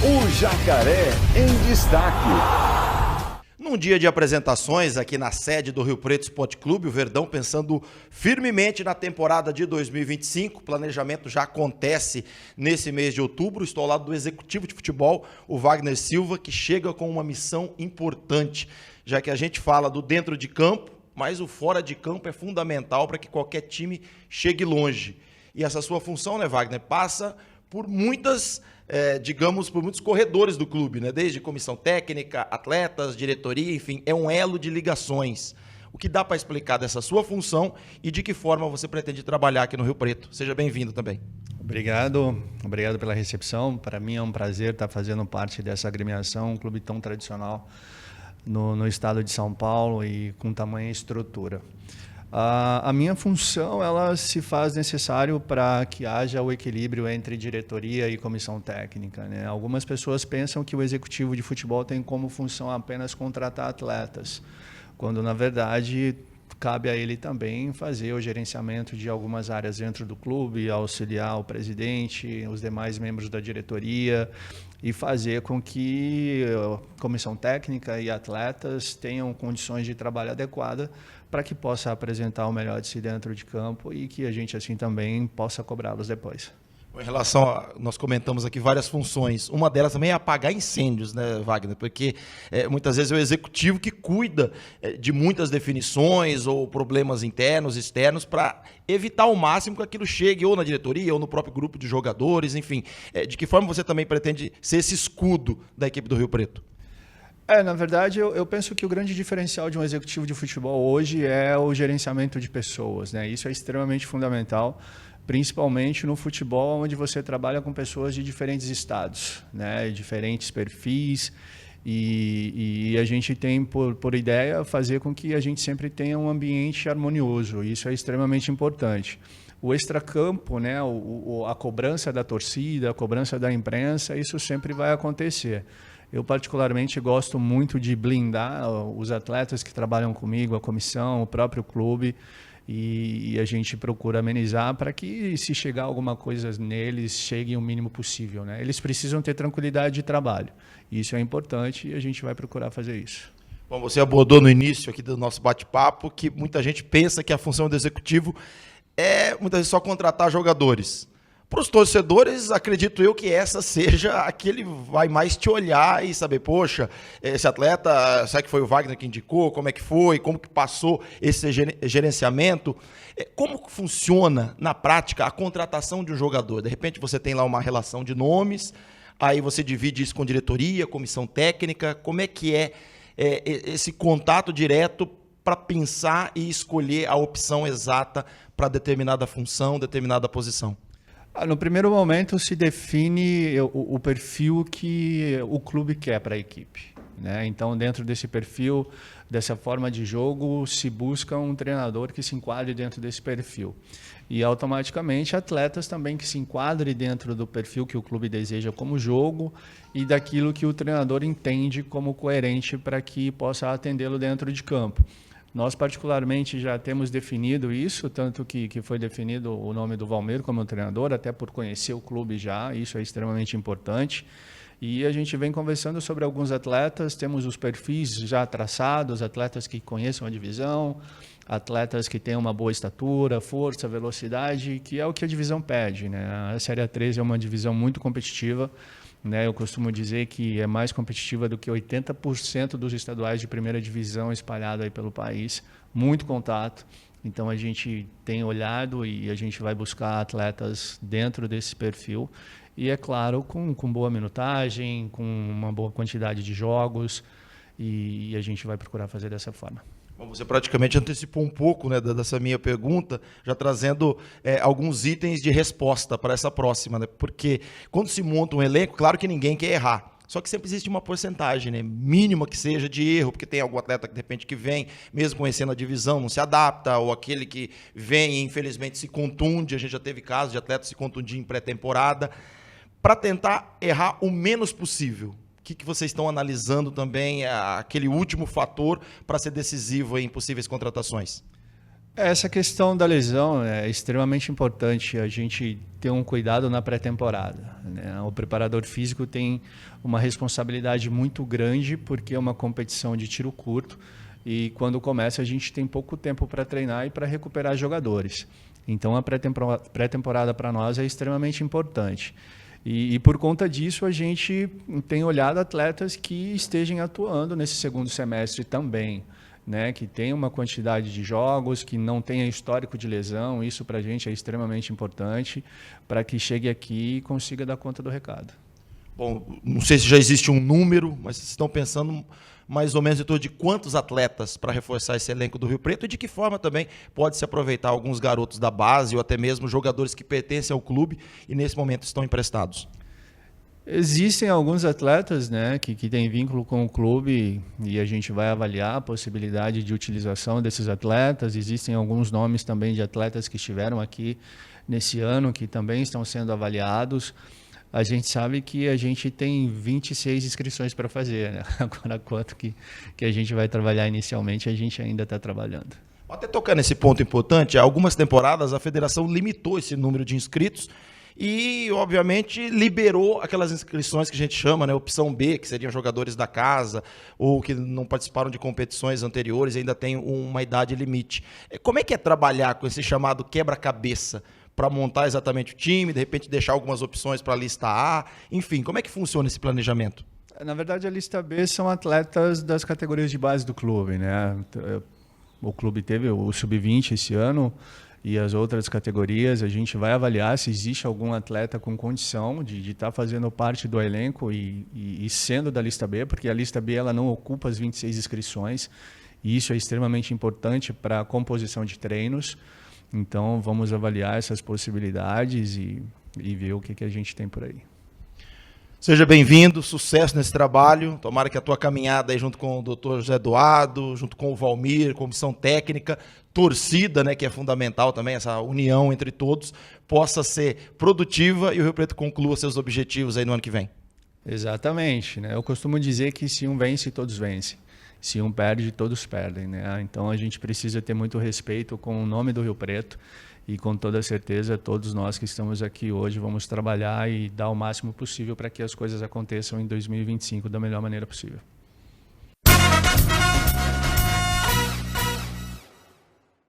O Jacaré em Destaque. Num dia de apresentações aqui na sede do Rio Preto Esporte Clube, o Verdão pensando firmemente na temporada de 2025. O planejamento já acontece nesse mês de outubro. Estou ao lado do executivo de futebol, o Wagner Silva, que chega com uma missão importante, já que a gente fala do dentro de campo, mas o fora de campo é fundamental para que qualquer time chegue longe. E essa sua função, né, Wagner, passa por muitas, por muitos corredores do clube, né? Desde comissão técnica, atletas, diretoria, enfim, é um elo de ligações. O que dá para explicar dessa sua função e de que forma você pretende trabalhar aqui no Rio Preto? Seja bem-vindo também. Obrigado pela recepção. Para mim é um prazer estar fazendo parte dessa agremiação, um clube tão tradicional no estado de São Paulo e com tamanha estrutura. A minha função ela se faz necessário para que haja o equilíbrio entre diretoria e comissão técnica, né? Algumas pessoas pensam que o executivo de futebol tem como função apenas contratar atletas, quando na verdade cabe a ele também fazer o gerenciamento de algumas áreas dentro do clube, auxiliar o presidente, os demais membros da diretoria e fazer com que a comissão técnica e atletas tenham condições de trabalho adequadas para que possa apresentar o melhor de si dentro de campo e que a gente assim também possa cobrá-los depois. Em relação nós comentamos aqui várias funções. Uma delas também é apagar incêndios, né, Wagner? Porque muitas vezes é o executivo que cuida de muitas definições ou problemas internos, externos, para evitar ao máximo que aquilo chegue ou na diretoria ou no próprio grupo de jogadores, enfim. De que forma você também pretende ser esse escudo da equipe do Rio Preto? Na verdade, eu penso que o grande diferencial de um executivo de futebol hoje é o gerenciamento de pessoas, né? Isso é extremamente fundamental, principalmente no futebol, onde você trabalha com pessoas de diferentes estados, né? Diferentes perfis, e a gente tem por ideia fazer com que a gente sempre tenha um ambiente harmonioso. Isso é extremamente importante. O extracampo, né? A cobrança da torcida, a cobrança da imprensa, isso sempre vai acontecer. Eu, particularmente, gosto muito de blindar os atletas que trabalham comigo, a comissão, o próprio clube, e a gente procura amenizar para que, se chegar alguma coisa neles, chegue o mínimo possível, né? Eles precisam ter tranquilidade de trabalho. Isso é importante e a gente vai procurar fazer isso. Bom, você abordou no início aqui do nosso bate-papo que muita gente pensa que a função do executivo é, muitas vezes, só contratar jogadores. Para os torcedores, acredito eu que essa seja aquele vai mais te olhar e saber, poxa, esse atleta, será que foi o Wagner que indicou? Como é que foi? Como que passou esse gerenciamento? Como que funciona, na prática, a contratação de um jogador? De repente você tem lá uma relação de nomes, aí você divide isso com diretoria, comissão técnica. Como é que é esse contato direto para pensar e escolher a opção exata para determinada função, determinada posição? No primeiro momento se define o perfil que o clube quer para a equipe, né? Então, dentro desse perfil, dessa forma de jogo, se busca um treinador que se enquadre dentro desse perfil. E automaticamente atletas também que se enquadrem dentro do perfil que o clube deseja como jogo e daquilo que o treinador entende como coerente para que possa atendê-lo dentro de campo. Nós, particularmente, já temos definido isso, tanto que foi definido o nome do Valmir como treinador, até por conhecer o clube já, isso é extremamente importante. E a gente vem conversando sobre alguns atletas, temos os perfis já traçados, atletas que conheçam a divisão, atletas que tenham uma boa estatura, força, velocidade, que é o que a divisão pede, né? A Série A3 é uma divisão muito competitiva, né? Eu costumo dizer que é mais competitiva do que 80% dos estaduais de primeira divisão espalhados aí pelo país, muito contato. Então a gente tem olhado e a gente vai buscar atletas dentro desse perfil e, é claro, com boa minutagem, com uma boa quantidade de jogos, e a gente vai procurar fazer dessa forma. Bom, você praticamente antecipou um pouco, né, dessa minha pergunta, já trazendo alguns itens de resposta para essa próxima, né? Porque quando se monta um elenco, claro que ninguém quer errar. Só que sempre existe uma porcentagem, né, mínima que seja de erro, porque tem algum atleta que de repente que vem, mesmo conhecendo a divisão, não se adapta, ou aquele que vem e infelizmente se contunde. A gente já teve casos de atletas se contundir em pré-temporada. Para tentar errar o menos possível, o que vocês estão analisando também, aquele último fator para ser decisivo em possíveis contratações? Essa questão da lesão é extremamente importante a gente ter um cuidado na pré-temporada, né? O preparador físico tem uma responsabilidade muito grande porque é uma competição de tiro curto e quando começa a gente tem pouco tempo para treinar e para recuperar jogadores. Então a pré-temporada para nós é extremamente importante. E por conta disso a gente tem olhado atletas que estejam atuando nesse segundo semestre também, né, que tem uma quantidade de jogos, que não tenha histórico de lesão. Isso para a gente é extremamente importante para que chegue aqui e consiga dar conta do recado. Bom, não sei se já existe um número, mas vocês estão pensando mais ou menos em torno de quantos atletas para reforçar esse elenco do Rio Preto e de que forma também pode se aproveitar alguns garotos da base ou até mesmo jogadores que pertencem ao clube e nesse momento estão emprestados? Existem alguns atletas, né, que têm vínculo com o clube e a gente vai avaliar a possibilidade de utilização desses atletas. Existem alguns nomes também de atletas que estiveram aqui nesse ano que também estão sendo avaliados. A gente sabe que a gente tem 26 inscrições para fazer, né? Agora, quanto que a gente vai trabalhar inicialmente, a gente ainda está trabalhando. Até tocar nesse ponto importante, há algumas temporadas a federação limitou esse número de inscritos e, obviamente, liberou aquelas inscrições que a gente chama, né, opção B, que seriam jogadores da casa ou que não participaram de competições anteriores e ainda tem uma idade limite. Como é que é trabalhar com esse chamado quebra-cabeça para montar exatamente o time, de repente deixar algumas opções para a lista A? Enfim, como é que funciona esse planejamento? Na verdade, a lista B são atletas das categorias de base do clube, né? O clube teve o Sub-20 esse ano, e as outras categorias a gente vai avaliar se existe algum atleta com condição de estar fazendo parte do elenco e sendo da lista B, porque a lista B ela não ocupa as 26 inscrições, e isso é extremamente importante para a composição de treinos. Então vamos avaliar essas possibilidades e ver o que a gente tem por aí. Seja bem-vindo, sucesso nesse trabalho. Tomara que a tua caminhada aí junto com o Dr. José Eduardo, junto com o Valmir, comissão técnica, torcida, né, que é fundamental também, essa união entre todos, possa ser produtiva e o Rio Preto conclua seus objetivos aí no ano que vem. Exatamente, né? Eu costumo dizer que se um vence, todos vencem. Se um perde, todos perdem, né? Então a gente precisa ter muito respeito com o nome do Rio Preto. E com toda certeza, todos nós que estamos aqui hoje vamos trabalhar e dar o máximo possível para que as coisas aconteçam em 2025 da melhor maneira possível.